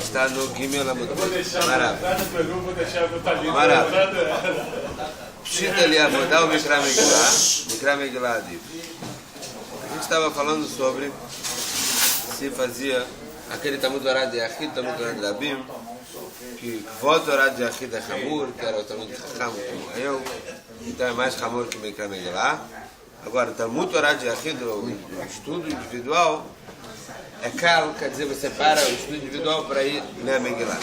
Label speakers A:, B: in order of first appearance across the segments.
A: Está no Gimel Amud Bet. Maravilha. Pshita ali Avodá o Mikra Megillah Adif. A gente estava falando sobre se fazia aquele Talmud Torah de Yachid, Talmud Torah de Rabim, que Kvod Torah de Yachid é Hamur, que era o Talmud Chacham como eu, então é mais Hamur que Mikra Megillah. Agora, Talmud Torah de Yachid, o estudo individual, é caro, quer dizer, você para o estudo individual para ir ler a Megillah.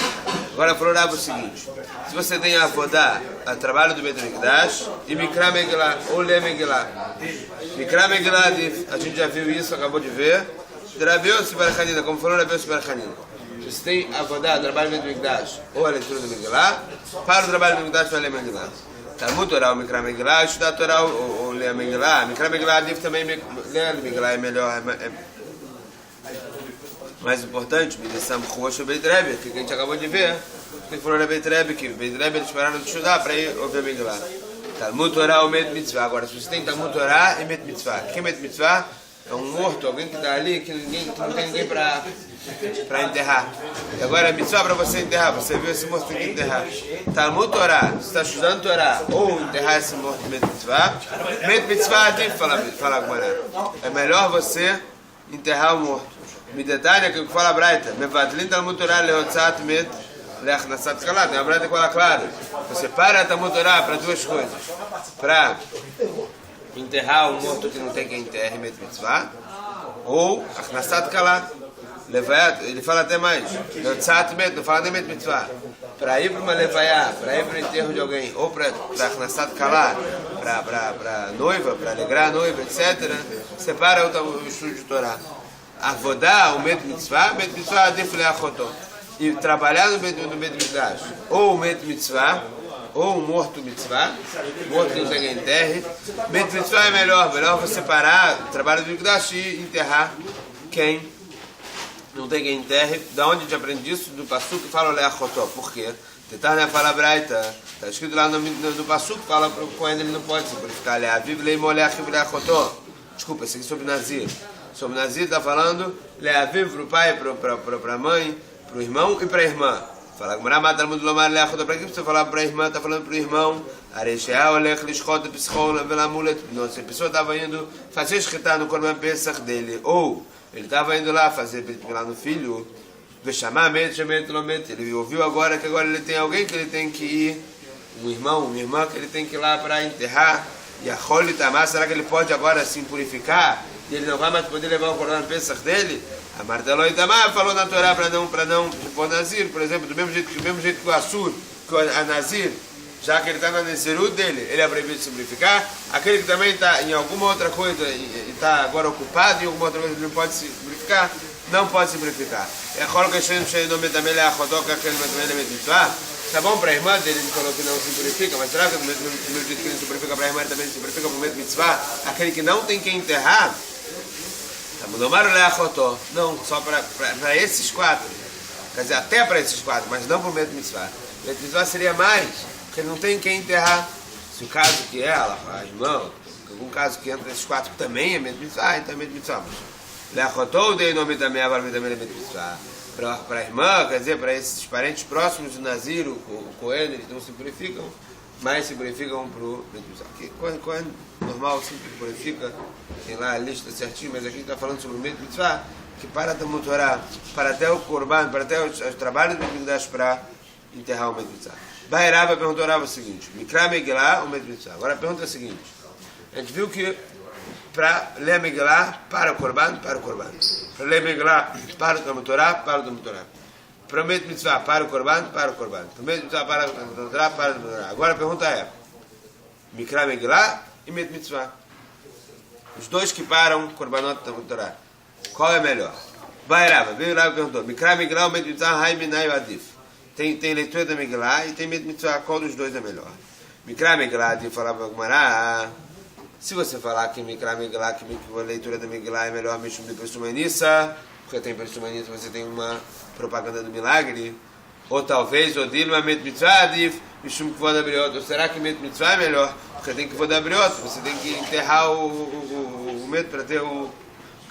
A: Agora, falou o seguinte: se você tem a Avodá, a trabalho do Beit HaMikdash, e Mikra Megillah, ou ler Megillah. Mikra Megillah, a gente já viu isso, acabou de ver. Rabi Yossi bar Hanina, como falou Rabi Yossi bar Hanina. Se você tem a Avodá, trabalho do Beit HaMikdash, ou a leitura do Megillah, para o trabalho do Mikdash para ler Megillah. Talmud Torah ou Mikra Megillah, estudar a Torah ou ler a Megillah. Mikra Megillah, também ler a Megillah é melhor. Mais importante, Midissam Chuash ou Beit Rebbe, que a gente acabou de ver. Que falou na Beit Rebbe, que Beit Rebbe eles pararam de estudar para ir ouvir a Megillah. Talmud Torah ou Met Mitzvah. Agora, se você tem Talmud Torah e Met Mitzvah, que Met Mitzvah é um morto, alguém que está ali, que não tem ninguém para enterrar. E agora a Mitzvah para você enterrar, você viu esse morto, tem que enterrar. Talmud Torah, você está estudando Torah, ou enterrar esse morto Met Mitzvah. Met Mitzvah, fala agora. É melhor você enterrar o morto. Midetania, que fala a Braita, Mevatlin Talmud Torah lehotzat met leachnasat kalat. Tem a Braita que fala claro. Você para a Talmud Torah para duas coisas: para enterrar o morto que não tem quem enterre, met mitzvah, ou achnasat kalat. Ele fala até mais: lehotzat met, não fala nem met mitzvah. Para ir para uma levaiá, para ir para o enterro de alguém, ou para achnasat kalat, para noiva, para alegrar a noiva, etc. Separa o estudo de Torah. Avodá, o Met Mitzvah Adif Leachotó. E trabalhar no Beit HaMikdash, ou o Met Mitzvah, ou o morto Mitzvah, morto que não tem quem enterre. Met Mitzvah é melhor você parar o trabalho do Mikdash e enterrar quem não tem quem enterre. Da onde a gente aprende isso? Do Pasuk que fala Leachotó. Por quê? Tentar na fala Braita, está escrito lá no Pasuk que fala para o Cohen, ele não pode se purificar. Leaviv Leimolech Leachotó. Desculpa, esse aqui é sobre Nazir. Sobre Nazir está falando Leaviv para o pai, para a mãe, para o irmão e para a irmã. Fala que para que você falar para a irmã? Está falando para o irmão. Se a pessoa estava indo fazer escritar no Korban Pesach dele, ou ele estava indo lá fazer lá no filho, ele ouviu agora que agora ele tem alguém que ele tem que ir, um irmão, uma irmã que ele tem que ir lá para enterrar. E a Choli Tamar, será que ele pode agora se purificar? E ele não vai mais poder levar o Korban Pesach dele? A Marteló Itamar falou na Torá para não pôr Nazir, por exemplo, do mesmo jeito que o Assur, que a Nazir, já que ele está na Nezirut dele, ele é proibido de se purificar. Aquele que também está em alguma outra coisa e está agora ocupado em alguma outra coisa, ele não pode se purificar, não pode se purificar. Tá bom para a irmã dele, ele falou que não se purifica, mas será que do mesmo jeito que ele se purifica para a irmã, ele também se purifica para o Met Mitzvah? Aquele que não tem quem enterrar? Não, só para esses quatro. Quer dizer, até para esses quatro, mas não para o Met Mitzvah. O Met Mitzvah seria mais, porque ele não tem quem enterrar. Se o caso que ela, a irmã, algum caso que entra nesses quatro também é Met Mitzvah, então é Met Mitzvah. Leachotó dei nome também, agora também é Met Mitzvah. Para a irmã, quer dizer, para esses parentes próximos do Nazir, o Cohen, eles não se purificam, mas se purificam para o Met Mitzvah. Cohen normal sempre purifica, tem lá a lista certinho, mas aqui está falando sobre o Met Mitzvah, que para Talmud Torah, para até o Korban, para até os trabalhos do Mikdash para enterrar o Met Mitzvah. Bairava perguntou o seguinte: Mikra Megillah ou Met Mitzvah? Agora a pergunta é a seguinte: a gente viu que para ler Megillah, para o Korban. Para ler Megillah, para o Talmud Torah, para o Talmud Torah. Para o Met Mitzvah, para o Korban. Para o Met Mitzvah, para o Talmud Torah, para o Talmud Torah. Agora a pergunta é: Mikra Megillah e Met Mitzvah. Os dois que param Korbanot e Talmud Torah. Qual é melhor? Bairava, veio lá e perguntou: Mikra Megillah ou Met Mitzvah, Hai Minai Adif. Tem leitura da Megillah e tem Met Mitzvah. Qual dos dois é melhor? Mikra Megillah, Adif falava para o Gumará. Se você falar que Mikra Megillah, que a leitura da Megillah é melhor, Mishum de Persumanissa, porque tem Persumanissa, você tem uma propaganda do milagre, ou talvez, ou Dilma Met Mitzvah, Mishum Kvod Abriot, ou será que Met Mitzvah é melhor? Porque tem Kvod Abriot, você tem que enterrar o Met para ter o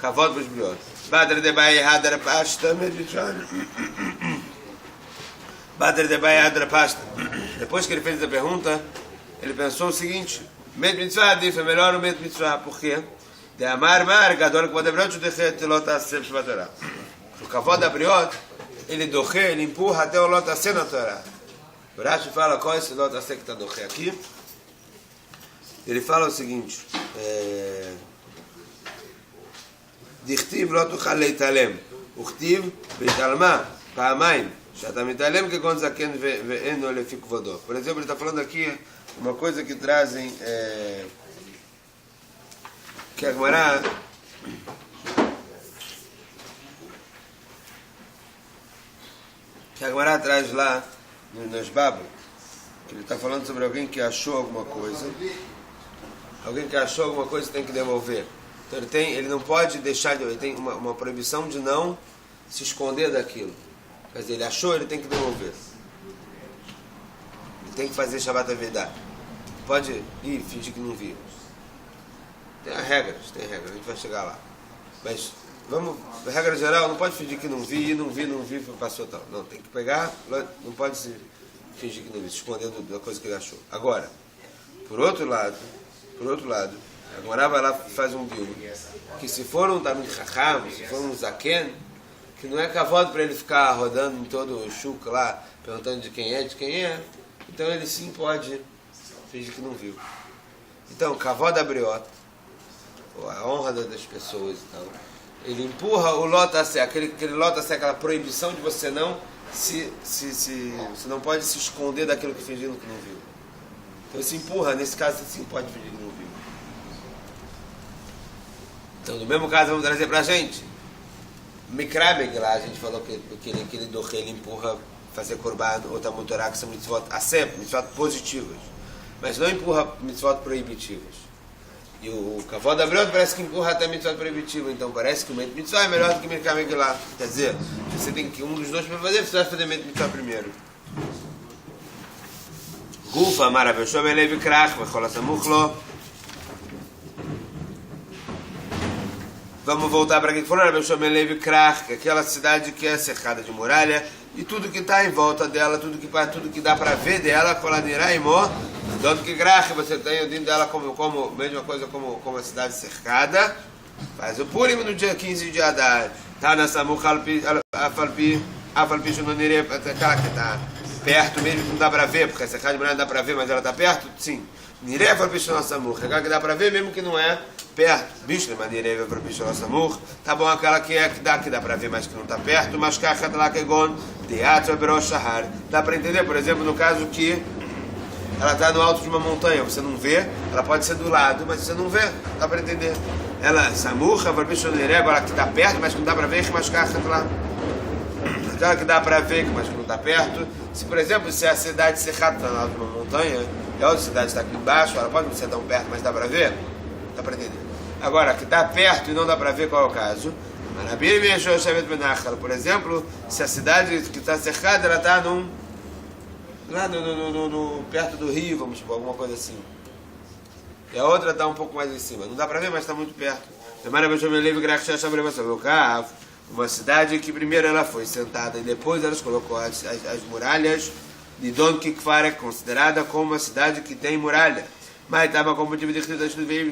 A: Kavod para os briot. Badr de Baia Hadra Pasta, Badr de Baia Hadra Pasta. Depois que ele fez essa pergunta, ele pensou o seguinte: Met Mitzvah, disse, é melhor o Met Mitzvah. Por quê? De Amar Mar, Gadol Kavod Abriot, Dechet Lot Asem Shvat Torah. O Kavod Abriot, ele doche, ele empurra até o Lot Asem na Torá. O Rashi fala qual é esse Lot Asem que está doche aqui. Ele fala o seguinte: Dichtiv Lot Uchal Leitalem, Uchtiv Beitalma, Pa'amayim, Shata Mitalem Kegon Zaken Ve'eno Lefi Kvodo. Por exemplo, ele está falando aqui uma coisa que trazem que a Gemara traz lá nos Babos, que ele está falando sobre alguém que achou alguma coisa. Alguém que achou alguma coisa tem que devolver. Então ele não pode deixar, ele tem uma proibição de não se esconder daquilo. Mas ele achou, ele tem que devolver. Ele tem que fazer Shabbat Avedá. Pode fingir que não viu. Tem regras, a gente vai chegar lá. Mas vamos, regra geral, não pode fingir que não vi, passou tal. Não, tem que pegar, não pode se fingir que não viu, se esconder da coisa que ele achou. Agora, por outro lado, a Gemara vai lá e faz um biuro. Que se for um Talmid Chacham, se for um Zaken, que não é kavod para ele ficar rodando em todo o shuk lá, perguntando de quem é, então ele sim pode fingir que não viu. Então, kavod abriot, a honra das pessoas e tal, ele empurra o lot a ser, aquele lot a ser, aquela proibição de você não você não pode se esconder daquilo que fingindo que não viu. Então se empurra, nesse caso você sim pode fingir que não viu. Então no mesmo caso vamos trazer pra gente Mikrameg lá, a gente falou que ele doche, ele empurra fazer korban ou Talmud Torah, que são mitzvot sempre, mitzvot positivas, mas não empurra mitzvot proibitivas. E o Kavod Abriot parece que empurra até mitzvot proibitiva, então parece que o Met Mitzvah é melhor do que Mikrameg lá. Quer dizer, você tem que um dos dois para fazer, você vai fazer Met Mitzvah primeiro. Gufa Maraveshom Elev Krach Vechol Asamuchlo. Vamos voltar para aqui que falou Rav Shlomo Levi Krach, que é aquela cidade que é cercada de muralha e tudo que está em volta dela, tudo que dá para ver dela, tanto que Krach, você tem dentro dela como mesma coisa como a cidade cercada. Faz o Purim no dia 15 de Adar. Tá na Samuch Afalpi Shunonire, aquela que está perto mesmo, que não dá para ver, porque a cercada de muralha não dá para ver, mas ela está perto, sim. Nire Afalpi Shunonsamur, aquela que dá para ver mesmo que não é perto. Bicho, maneira para bicho nossa amor. Tá bom aquela que dá para ver, mas que não está perto. Mas carreta lá que gon teatro beroshahar. Dá para entender, por exemplo, no caso que ela está no alto de uma montanha, você não vê. Ela pode ser do lado, mas você não vê. Dá para entender. Ela samurra para bicho nereba, ela que está perto, mas que não dá para ver. Mas carreta lá. Aquela que dá para ver, mas que não está perto. Se, por exemplo, se a cidade cercada está no alto de uma montanha e a outra cidade está aqui embaixo, ela pode não ser tão perto, mas dá para ver. Dá para entender. Agora, que está perto e não dá para ver qual é o caso. Por exemplo, se a cidade que está cercada, ela está lá perto do rio, vamos supor, alguma coisa assim. E a outra está um pouco mais em cima. Não dá para ver, mas está muito perto. Uma cidade que primeiro ela foi sentada e depois elas colocou as muralhas de Don Kikfar, é considerada como uma cidade que tem muralha. Mas estava como motivo de escrito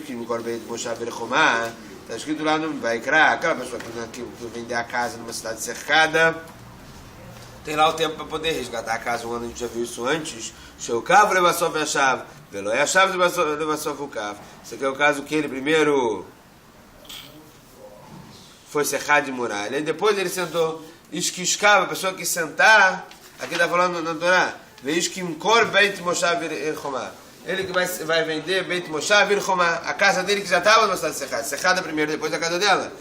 A: que no Corbet de Moshe Berchomá, está escrito lá no Vaikra, aquela pessoa que vender a casa numa cidade cercada, tem lá o tempo para poder resgatar a casa. Um ano a gente já viu isso antes. Sheukav levassov yashav, velo yashav levassov ukav. Esse aqui é o caso que ele primeiro foi cercado de muralha, e depois ele sentou. Ishkishkav, a pessoa que sentar, aqui está falando na Torá, veishkimkor beit Moshe Berchomá. Ele que vai vender Beit Moshe Berchomá, a casa dele que já estava numa cidade cercada primeiro, depois a casa dela.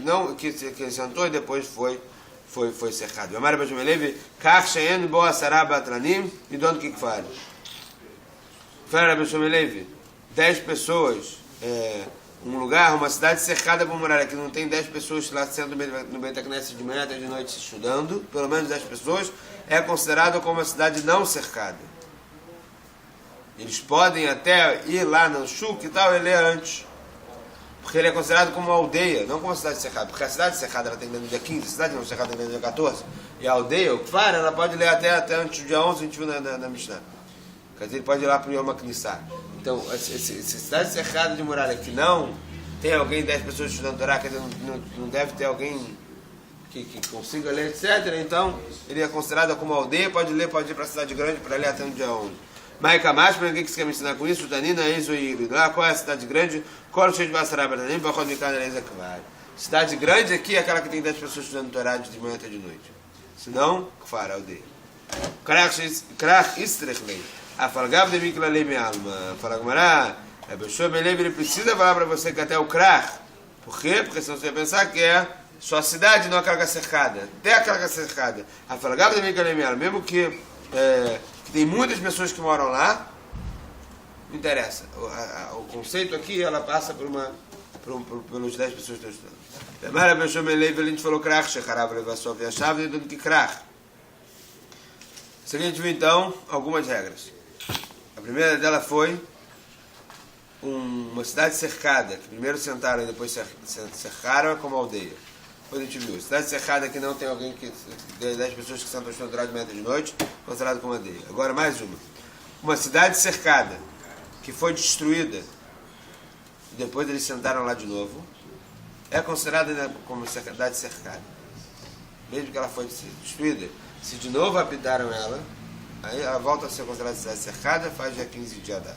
A: Não que ele sentou e depois foi cercado. Amar Rav Shlomo Levi, Kach she'en bo 10 batranim e Don Kikfar. Fala Rav Shlomo Levi, 10 pessoas, um lugar, uma cidade cercada por muralha, que não tem 10 pessoas lá sendo no Beit HaKnesset de manhã até de noite estudando, pelo menos 10 pessoas, é considerado como uma cidade não cercada. Eles podem até ir lá no shuk e tal e ler antes. Porque ele é considerado como uma aldeia, não como uma cidade cercada. Porque a cidade cercada ela tem que ler no dia 15, a cidade não cercada tem que ler no dia 14. E a aldeia, o Kfar, ela pode ler até antes do dia 11, a gente viu na Mishnah. Quer dizer, ele pode ir lá para o Yom HaKnissah. Então, essa cidade cercada de muralha que não tem alguém, 10 pessoas estudando Torá, quer dizer, não deve ter alguém que consiga ler, etc. Então, ele é considerado como aldeia, pode ir para a cidade grande para ler até no dia 11. Mas Kamash, para ninguém que se quer me ensinar com isso, Tanina, Enzo e Irid. Lá, qual é a cidade grande? Cidade grande aqui é aquela que tem 10 pessoas estudando Torá de manhã até de noite. Senão, Kfar, aldeia. Krach Istrechlei. Afalgav de Mikla Lei me alma. Fala Gmará, a pessoa ele precisa falar para você que até o Krach. Por quê? Porque senão você vai pensar que é sua cidade, não aquela que é cercada. Até aquela que é cercada. Afalgav de Mikla Lei me alma. Mesmo que tem muitas pessoas que moram lá, não interessa. O conceito aqui, ela passa pelos 10 pessoas que estão estudando. A pessoa me leva, a gente falou Krach, Shecharav Levassov e a chave do que Krach. Seguinte, então, algumas regras. A primeira dela foi uma cidade cercada, que primeiro sentaram e depois cercaram, é como aldeia. Depois a gente viu. Cidade cercada que não tem alguém que 10 pessoas que sentam estudando de manhã de noite, considerado como aldeia. Agora mais uma. Uma cidade cercada que foi destruída e depois eles sentaram lá de novo, é considerada como cidade cercada. Mesmo que ela foi destruída, se de novo habitaram ela, aí ela volta a ser considerada cidade cercada, faz dia 15 de Adar.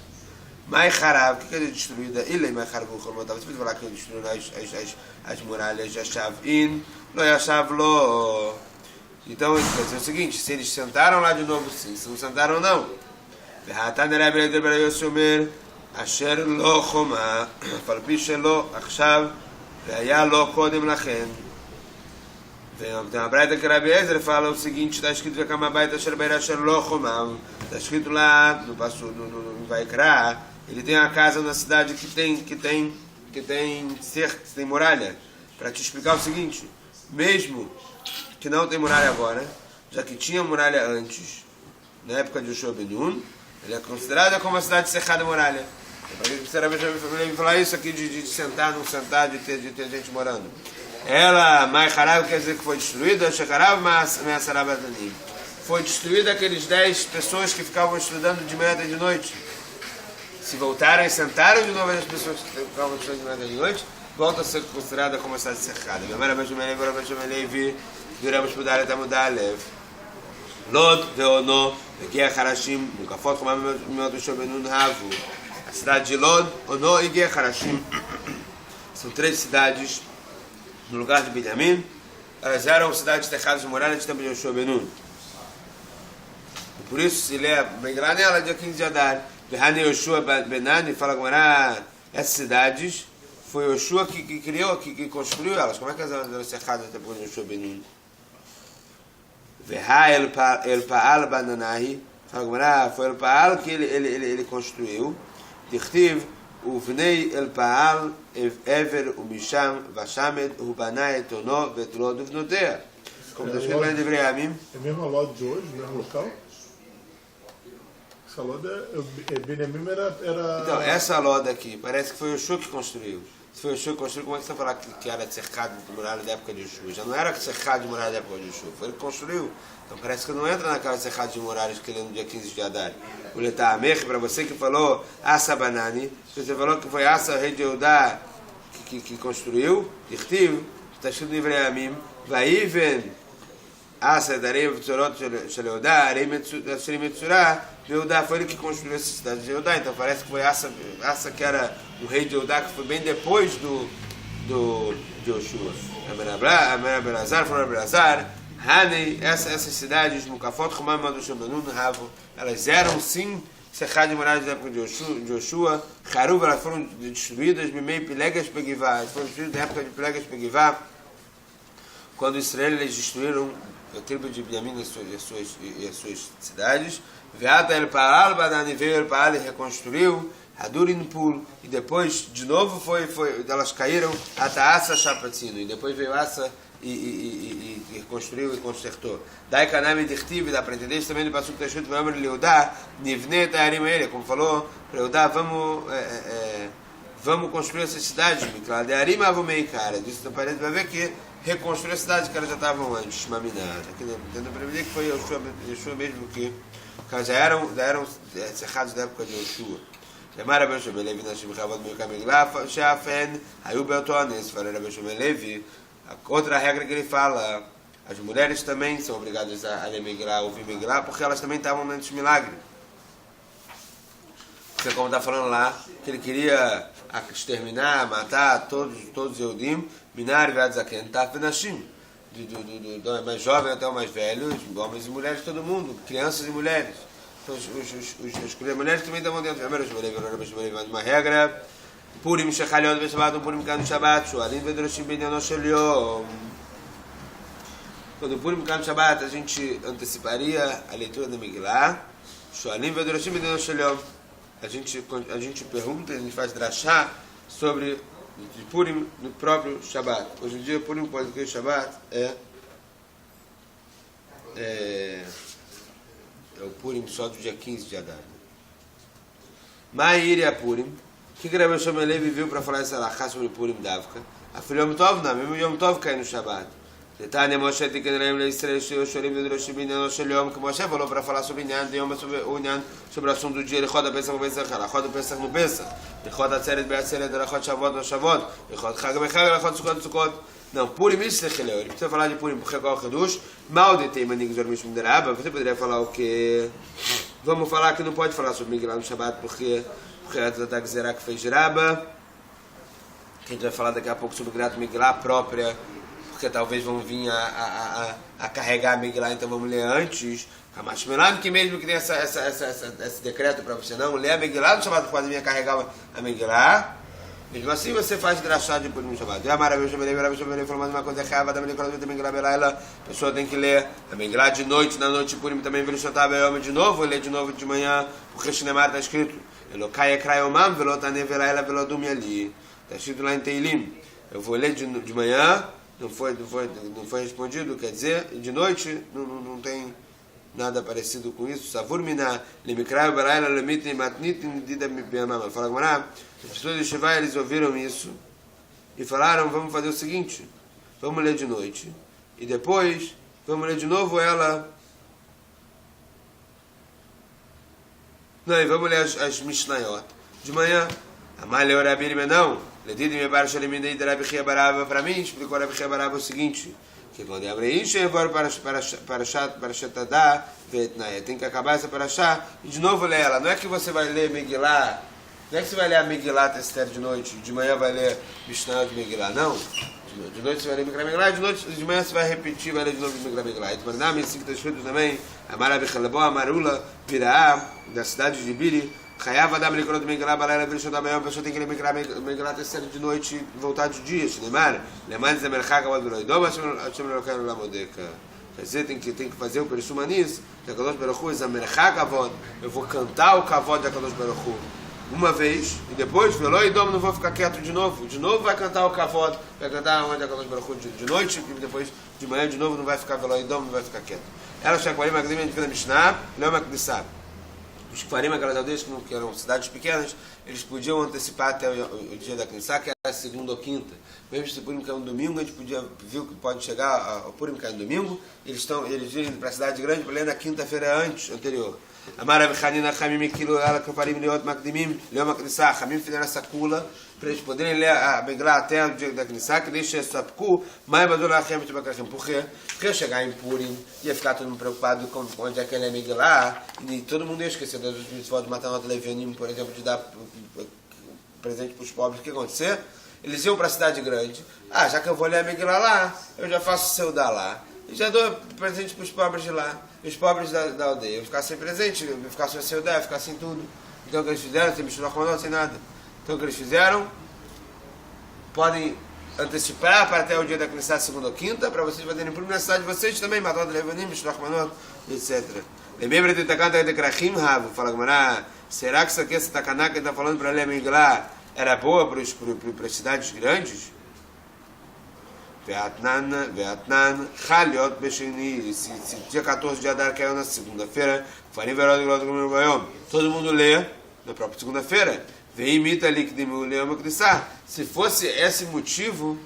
A: Mai Harav, o que é destruída? Ilei Mai Harav, você pode falar que ele destruiu as muralhas de Ashav-in, não é Ashav-lo. Então, quer dizer o seguinte, se eles sentaram lá de novo, sim, se não sentaram, não. Asher lo choma, falpi shelo, achshav, ve'aya lo kodem lachem. Tem uma braita que Rabi Ezer fala o seguinte, está escrito Vekamabayt Asher Beir Asher lo choma, está escrito lá no Vaikra, ele tem uma casa na cidade que tem muralha. Para te explicar o seguinte, mesmo que não tem muralha agora, já que tinha muralha antes, na época de Yoshua ben Nun, ele é considerado como uma cidade cercada muralha. Para que você vai falar isso aqui de sentar, não sentar, de ter gente morando. Ela, Mai Harav, quer dizer que foi destruída, Shekarav, Me'asarav Atanim. Foi destruída aqueles 10 pessoas que ficavam estudando de manhã até de noite. Se voltaram e sentaram de novo as pessoas que ficavam estudando de manhã até de noite, volta a ser considerada como uma cidade cercada. Viramos mudar até mudar leve. Lod, Veono, Egia Harashim, Mukafot, como meu do Shobenun Havu. A cidade de Lod, Ono e Egia Harashim. São 3 cidades no lugar de Benjamim. Elas eram cidades cercadas de muralhas de tempo de Yoshua ben Nun. Por isso, se lê bem lá nela, dia 15 de Adar, Behane Yoshua ben Nun, fala agora, essas cidades foi Yoshua que criou, que construiu elas. Como é que elas eram cercadas até por Yoshua ben Nun? Veha el Paal Bananahi, fala agora, foi el Paal que ele construiu. Dichtiv, ובני אל פעל עבר ומשם ושמד הוא בנה את עונו ואת לוד ובנותיה. Como está escrito em Devrei Yamim.
B: É a mesma Lod de hoje, o mesmo local? Essa Lod Benjamim era...
A: Então, essa Lod aqui, parece que foi o Yoshua que construiu. Se foi o Yoshua que construiu, como é que você vai falar que era cercado de muralha da época de Yoshua? Já não era cercado de muralha da época de Yoshua, foi ele que construiu. Então parece que não entra naquela cercada de muralhas que ele é no dia 15 de Adar. O Leta'amech, para você que falou Asa Banani, você falou que foi Asa, rei de Eudá, que construiu, Dichtiv, está escrito no Devrei Yamim, Vaiven Asa Darei Vtzorot Shel Eudá, Arei Metzurah, Eudá foi ele que construiu essa cidade de Eudá, então parece que foi Asa que era o rei de Eudá, que foi bem depois de Yoshua. Abelazar falou Abelazar, Hanei, essas cidades, Mukafot, Rumam, Madushabanun, Ravo, elas eram sim cercadas de muralhas da época de Yoshua. Haruv, elas foram destruídas, Mimei, Pilegas, Pegivá, elas foram destruídas na época de Pilegas, Pegivá, quando Israel eles destruíram a tribo de Benjamim e as suas cidades. Veata el Paal, Banani veio el Paal e reconstruiu, Hadurinpul, e depois de novo elas caíram, Ataasa Shapatzino, e depois veio Asa e reconstruiu e consertou. Dai Kanami Dichtiv, dá para entender isso também no Pasuk Tashut, vamos Leudá, Nivne Tayarim ele, como falou, para Leudá, vamos vamos construir essa cidade, Mikla de Arima Avomei, cara. Disso do parede vai ver que reconstruir a cidade que elas já estavam antes, Maminada. Tendo para ver que foi Yoshua mesmo que já eram cercados da época de Yoshua. Chamar Rabbi Shimon Levi Nashim Chavod Mikla Migla, Shafen, Ayu Beltones, falou Rabbi Shimon Levi. Outra regra que ele fala, as mulheres também são obrigadas a ler Migla, ouvir Migla, porque elas também estavam nesse milagre. Porque como está falando lá, que ele queria exterminar, matar todos os Eudim, Minar Vadzaken, Taf Nashim, do mais jovem até o mais velho, homens e mulheres, todo mundo, crianças e mulheres. Então as mulheres também estavam dentro. Uma regra, Purim Shechaliot Beshabat, Purim Kan Shabbat, Shualim Vedroshim Binyanon Shel Yom. Quando o Purim Kan Shabbat, a gente anteciparia a leitura da Megillah, Shualim Vedroshim Binyanon Shel Yom. A gente pergunta, a gente faz drachá sobre de Purim no próprio Shabbat. Hoje em dia, Purim pode ter Shabbat é o Purim só do dia 15 de Adar. Ma'ir e a Purim. O que Rabbi Shimon Levi viu para falar essa alahá sobre Purim Davka? A filha Yom Tov não, mesmo Yom Tov cai no Shabbat. Detalhe, Moshe Tikenreim Leisrael Shorim Vedroshim Binyanon Shel Yom, que Moshe falou para falar sobre Inyan de Yom, sobre o assunto do dia, Lichot HaPesach no Pesach, Lichot HaPesach no Pesach, Lichot HaTzeret BeAtzeret, Lichot Shavot no Shavot, Lichot Chag BeChag, Lichot Sukkot Sukkot. Não, Purim isso é Cheleu. Ele precisa falar de Purim, porque qual é o Kedush? Mal de Teima Nig Zormish Mderaba. Você poderia falar o quê? Vamos falar que não pode falar sobre Miglah no Shabbat, porque a Gzerá que fez Raba. Que a gente vai falar daqui a pouco sobre Grat Miglah própria, porque talvez vão vir a carregar a Megillah, então vamos ler antes. Kamashmelam, que mesmo que tenha esse decreto para você não ler a Megillah no Shabbat, pode vir a carregar a Megillah. Mesmo assim você faz drachá de Purim no Shabbat. A uma coisa errada, a pessoa tem que ler a Megillah de noite, na noite de Purim também, de novo, ler de novo de manhã, porque Shinemar está escrito, Elokai Ekrayomam, Velotane Velaela Velodum Yali. Está escrito lá em Teilim. Eu vou ler de manhã. Não foi respondido, quer dizer, de noite não tem nada parecido com isso. Savur mina limikrai baraila limit matnit dida bimama. Fala Gamara, as pessoas de Shivá, eles ouviram isso e falaram, vamos fazer o seguinte, vamos ler de noite e depois vamos ler de novo ela. Não, e vamos ler as Mishnayot de manhã. Amaleu Rabi não. Para mim, explicou Rabi Chia Barava o seguinte, que quando é para Shetadá, tem que acabar essa paraxá e de novo ler ela. Não é que você vai ler Megillah, não é que você vai ler a Megillah Tester de noite, de manhã vai ler Mishnah de Megillah, não. De noite você vai ler Megillah, de manhã você vai repetir, vai ler de novo Megillah. E também está escrito também, Amar Bichalabó, Amarula, Piraá, da cidade de Biri, Chayav Adam Likrot Megillah Balayla Vilshot Amayom, a pessoa tem que ler Megillah Tester de noite e voltar de dia, Shinemar, Leman Zemerchak Avod Veloidom, Hashem Elokeinu Lamodeka. Quer dizer, tem que fazer o Perishumanis, que a Kadosh Baruch Hu, Zemerchak Avod, eu vou cantar o Kavod da Kadosh Baruch Hu uma vez, e depois, Veloidom, não vou ficar quieto de novo vai cantar o Kavod, vai cantar onde a Kadosh Baruch Hu de noite, e depois de manhã de novo não vai ficar Veloidom, não vai ficar quieto. Ela Shakwarim Magdim, a gente vê na Mishnah, Leoma Kdissab. Os Kfarim, aquelas aldeias que eram cidades pequenas, eles podiam antecipar até o dia da Knissá, que era segunda ou quinta. Mesmo se o Purim cair no domingo, a gente viu que pode chegar, o Purim cair no domingo, eles vêm para a cidade grande para ler na quinta-feira anterior. Amar Chanina Chamim Ekilo Ela Kfarim Leot Makdimim Leom Knissá. Chamim fizeram essa cula para eles poderem ler a Megillah até o dia da Knissá, que deixa essa pku, mais badolachem tibakachem. Por quê? Porque chegar em Purim, ia ficar todo mundo preocupado com onde é que ele é Megillah, e todo mundo ia esquecer das mitzvot de matar nota levianim, por exemplo, de dar presente para os pobres. O que ia acontecer? Eles iam para a cidade grande. Já que eu vou ler a Megillah lá, eu já faço o seudá lá. E já dou presente para os pobres de lá, os pobres da aldeia. Eu ficar sem presente, eu ficar sem seudá, eu ficar sem tudo. Então o que eles fizeram? Sem Mishloach Manot, sem nada. Então o que eles fizeram? Podem antecipar para até o dia da Knissá, segunda ou quinta, para vocês fazerem Purim na cidade de vocês também, Matot Levanim, Mishloach Manot, etc. Lembra de Takanta de Krachim Rav, fala Gamara, será que isso aqui, essa Takaná que ele está falando para ler Megillah, era boa para as cidades grandes? Veatnan, Chaliot Besheni, se dia 14 de Adar caiu na segunda-feira, Farim Verod Glot Gomir Bayom, todo mundo lê na própria segunda-feira. Vem imita ali que se fosse esse motivo,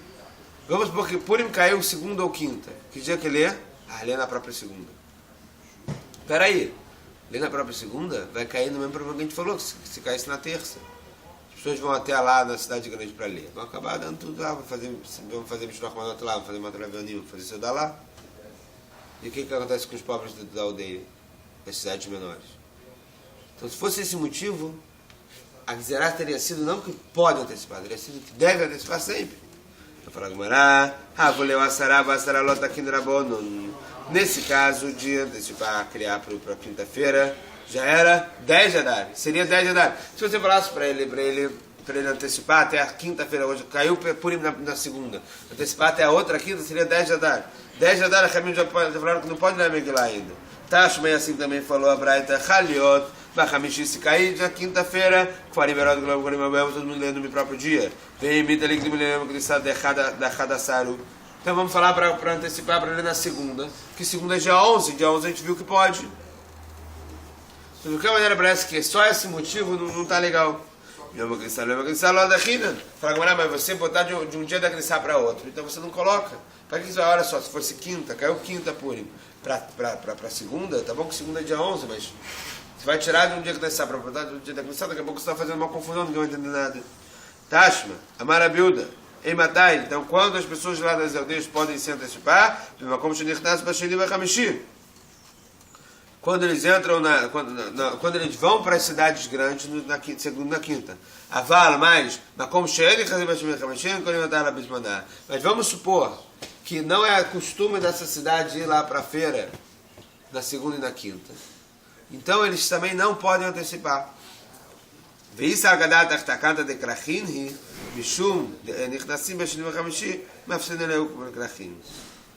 A: vamos supor que Purim caiu segunda ou quinta. Que dia que ele é? Ele é na própria segunda. Peraí, ele na própria segunda vai cair no mesmo problema que a gente falou, que se caísse na terça. As pessoas vão até lá na cidade grande para ler. Vão acabar dando tudo lá, vão fazer Mishloach Manot lá, vão fazer Matravenim, vão fazer Seudah lá. E o que acontece com os pobres da aldeia, das cidades menores? Então, se fosse esse motivo, a Gzerá teria sido não que pode antecipar, teria sido que deve antecipar sempre. Eu falo, nesse caso, de antecipar, criar para quinta-feira, já era 10 de Adar. Seria 10 de Adar. Se você falasse para ele antecipar até a quinta-feira, hoje caiu Purim na segunda, antecipar até a outra quinta, seria 10 de Adar. 10 de Adar, a Camilo já falaram que não pode ler a Megillah ainda. Tashmei assim também falou a Braita, Chaliot, Bachamishi, se cair na quinta-feira, Kfarim Verod, Globo, todo mundo lendo no meu próprio dia. Vem, Mita, Lik, Dimilem, Krissá, da Hadasaru. Então vamos falar para antecipar, para ler na segunda, que segunda é dia 11 a gente viu que pode. De qualquer maneira parece que só esse motivo não está legal. Fala, mas você botar de um dia da Krissá para outro, então você não coloca. Para que isso? Olha só, se fosse quinta, caiu quinta Purim, para segunda, tá bom que segunda é dia 11, mas você vai tirar de um dia da Krissá para botar de um dia da Krissá, daqui a pouco você está fazendo uma confusão, ninguém vai entender nada. Tashma, Amarabilda, em Matai, então quando as pessoas lá das aldeias podem se antecipar, quando eles entram quando eles vão para as cidades grandes na segunda, na quinta. Aval, mas vamos supor que não é costume dessa cidade ir lá para a feira na segunda e na quinta. Então eles também não podem antecipar.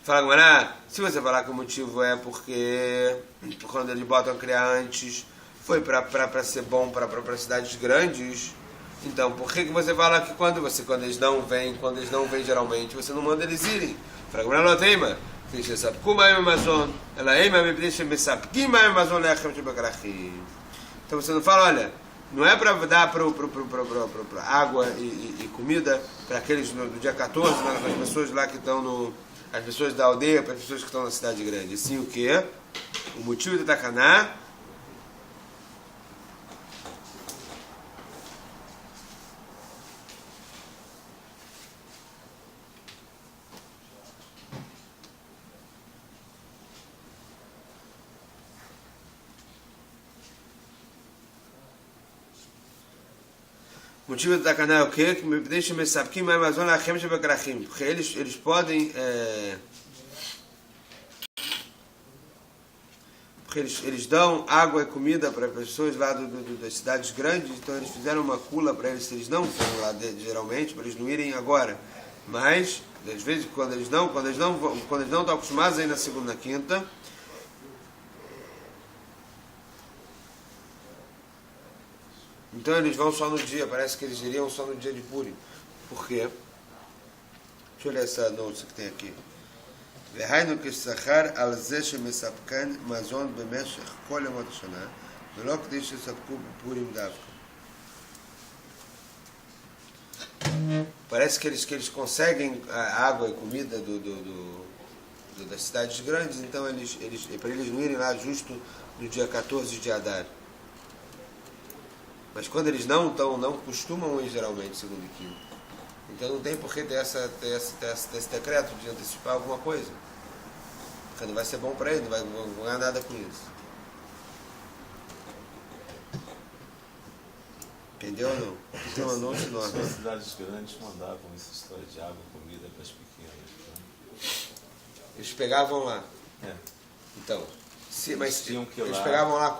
A: Fala, Gmará, se você falar que o motivo é porque quando eles botam criar antes, foi para ser bom para cidades grandes, então por que você fala que quando eles não vêm geralmente, você não manda eles irem? Fala, Gmará, não tem, mano. Então você não fala, olha, não é para dar para água e comida para aqueles do dia 14, para as pessoas lá que estão as pessoas da aldeia, para as pessoas que estão na cidade grande. Sim, o que? O motivo de Takaná o motivo da Takaná é o quê? Que me deixa me saber que mais Amazon é porque eles podem porque eles dão água e comida para pessoas lá das cidades grandes, então eles fizeram uma cula para eles, se eles não foram lá geralmente, para eles não irem agora, mas às vezes quando eles não estão acostumados a ir na segunda, na quinta, então eles vão só no dia, parece que eles iriam só no dia de Purim. Por quê? Deixa eu ler essa notícia que tem aqui. והיינו כשכר על זה שמספקן מזון במשך כל ימות השנה, ולא כדי שספקו בפורים דווקא. Parece que eles conseguem a água e comida das cidades grandes, então para eles não irem lá justo no dia 14 de Adar. Mas quando eles não costumam ir geralmente segunda e quinta. Então não tem por que ter esse decreto de antecipar alguma coisa. Porque não vai ser bom para ele, não vai ganhar nada com isso. Entendeu ou não? Tem uma noite enorme.
C: As cidades grandes mandavam essa história de água e comida para as pequenas.
A: Eles pegavam lá. Então, mas eles pegavam lá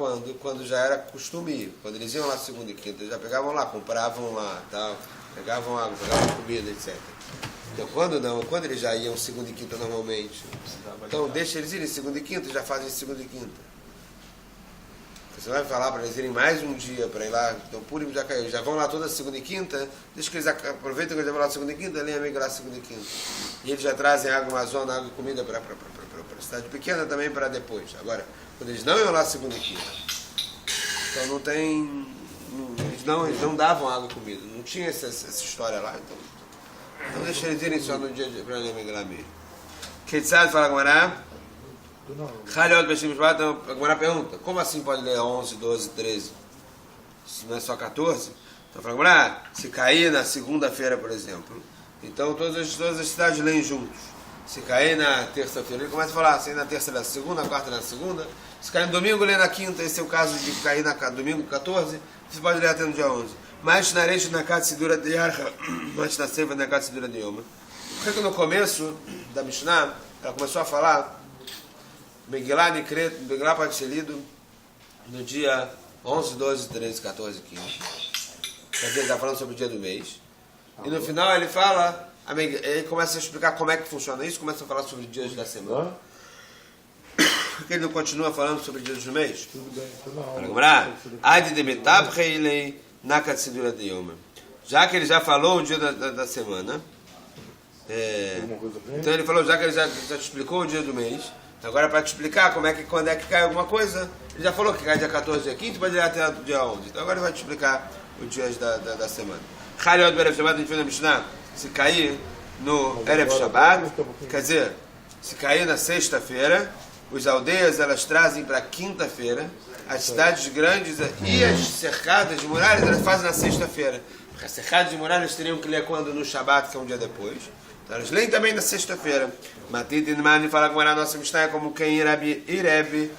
A: quando já era costume ir. Quando eles iam lá segunda e quinta, eles já pegavam lá, compravam lá, tal, pegavam água, pegavam comida, etc. Então quando eles já iam segunda e quinta normalmente, então deixa eles irem segunda e quinta, já fazem segunda e quinta. Você vai falar para eles irem mais um dia para ir lá, então Purim já caiu, já vão lá toda segunda e quinta, deixa que eles aproveitem que eles vão lá segunda e quinta, nem amigo lá segunda e quinta. E eles já trazem água Amazônia, água e comida para a cidade pequena também para depois. Agora, quando eles não iam lá segunda e quinta, então não tem, eles eles não davam água e comida. Não tinha essa história lá, então deixa eles irem só no dia de para Megillah mesmo. Ketzad fala Gemara. Chaliot Beshim Mishpat, então a Gemara pergunta, como assim pode ler 11, 12, 13? Se não é só 14? Então fala Gemara, se cair na segunda-feira, por exemplo, então todas as cidades leem juntos. Se cair na terça-feira, ele começa a falar, se cair na terça na segunda, na quarta na segunda, se cair no domingo, lê na quinta, esse é o caso de cair na domingo 14, você pode ler até no dia 11. Mas na reis na Katsidura de Yarcha, mas na Seva na Katsidura de Yoma. Porque no começo da Mishnah, ela começou a falar, Megillah Nikret, Megillah pode ser lido no dia 11, 12, 13, 14, 15. Quer dizer, ele está falando sobre o dia do mês. E no final ele fala, ele começa a explicar como é que funciona isso, começa a falar sobre dias da semana. Porque ele não continua falando sobre dias do mês.
B: Tudo bem, tudo na
A: aula. Já que ele já falou o dia da semana, então ele falou, já que ele já explicou o dia do mês, então agora para te explicar quando é que cai alguma coisa, ele já falou que cai dia 14, dia 15, pode ir até o dia 11. Então agora ele vai te explicar os dias da semana. Chaliot Berev Shabbat, a gente fez na Mishnah, se cair no Erev Shabbat, quer dizer, se cair na sexta-feira, as aldeias elas trazem para quinta-feira, as cidades grandes e as cercadas de muralhas elas fazem na sexta-feira. Porque as cercadas de muralhas teriam que ler quando no Shabbat, que é um dia depois. Então elas leem também na sexta-feira. Matid e Mani fala que a nossa Mishnah é como quem Irabi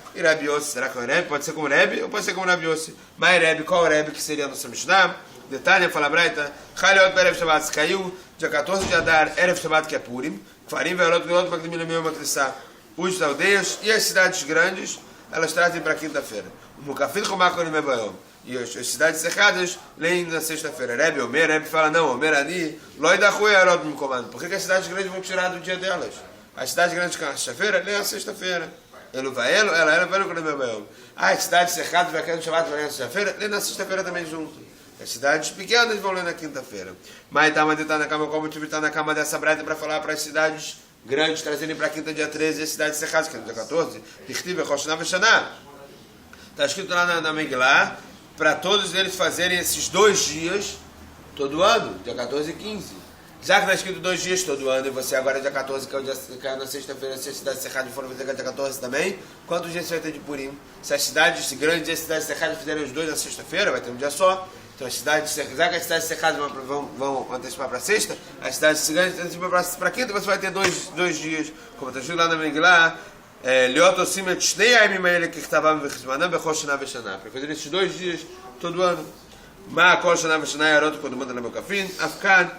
A: Yossi. Será que é o Irabi? Pode ser como Irabi ou pode ser como Rabi Yossi. Mas Irabi, qual o Irabi que seria a nossa Mishnah? Detalhe, fala Braita, Chaliot Berev Shabbat, se caiu dia 14 de Adar, Erev Shabbat, que é Purim, Farim, Ve'olot, Ve'olot, Magdimim, Lemeu, Matrissá, os aldeias e as cidades grandes, elas trazem para quinta-feira. O Mukafid, Romakonim, Mebayom. E as cidades cercadas leem na sexta-feira. Rebbe Omer, Rebbe fala, não, Omer Ani, Loi da Rui Arod me comando. Por que as cidades grandes vão tirar do dia delas? As cidades grandes que na sexta-feira, leem na sexta-feira. Ela vai no Mebayom. As cidades cercadas, vai querer chamar na sexta-feira, leem na sexta-feira também junto. As cidades pequenas vão ler na quinta-feira. Mas está na cama, como tive estar na cama dessa breta para falar para as cidades grandes trazerem para a quinta dia 13 e as cidades cercadas, que é no dia 14. Está escrito lá na Megillah para todos eles fazerem esses 2 dias todo ano, dia 14 e 15. Já que está escrito 2 dias todo ano e você agora dia 14, que é o dia que caiu na sexta-feira, se as cidades cercadas foram fazer dia 14 também, quantos dias você vai ter de Purim? Se as cidades grandes e as cidades cercadas fizerem os 2 na sexta-feira, vai ter um dia só. Então as cidades cercadas, já que as cidades cercadas vão antecipar para sexta, as cidades grandes antecipam para quinta, você vai ter 2 dias, como está escrito lá na Megillah, para fazer esses 2 dias todo ano. Mas quando manda na meu cafim, Afkan,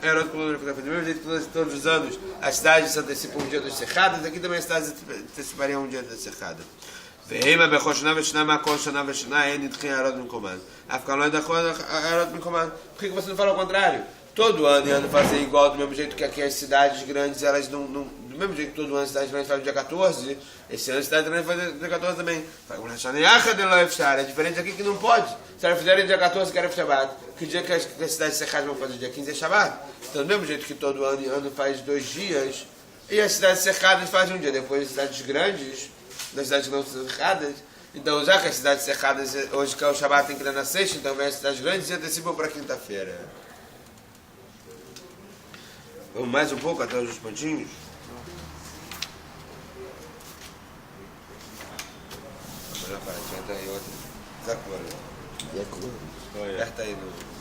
A: todos os anos as cidades se antecipam um dia das cercadas, aqui também as cidades antecipariam um dia da cercada. Por que você não fala o contrário? Todo ano e ano fazer igual, do mesmo jeito que aqui as cidades grandes, elas não do mesmo jeito que todo ano as cidades grandes fazem dia 14, esse ano as cidades grandes fazem dia 14 também. É diferente aqui que não pode. Se elas fizerem dia 14, que era Shabbat, que dia que as cidades cercadas vão fazer dia 15 é Shabbat. Então do mesmo jeito que todo ano e ano faz 2 dias, e as cidades cercadas fazem um dia. Depois as cidades grandes, das cidades não cercadas, então já que as cidades cercadas, hoje que é o Shabbat tem que ir na sexta, então vem as cidades grandes e antecipam para quinta-feira. Vamos mais um pouco até os pontinhos. Melhor para tinha até aí outra. Zakura. Aperta aí no...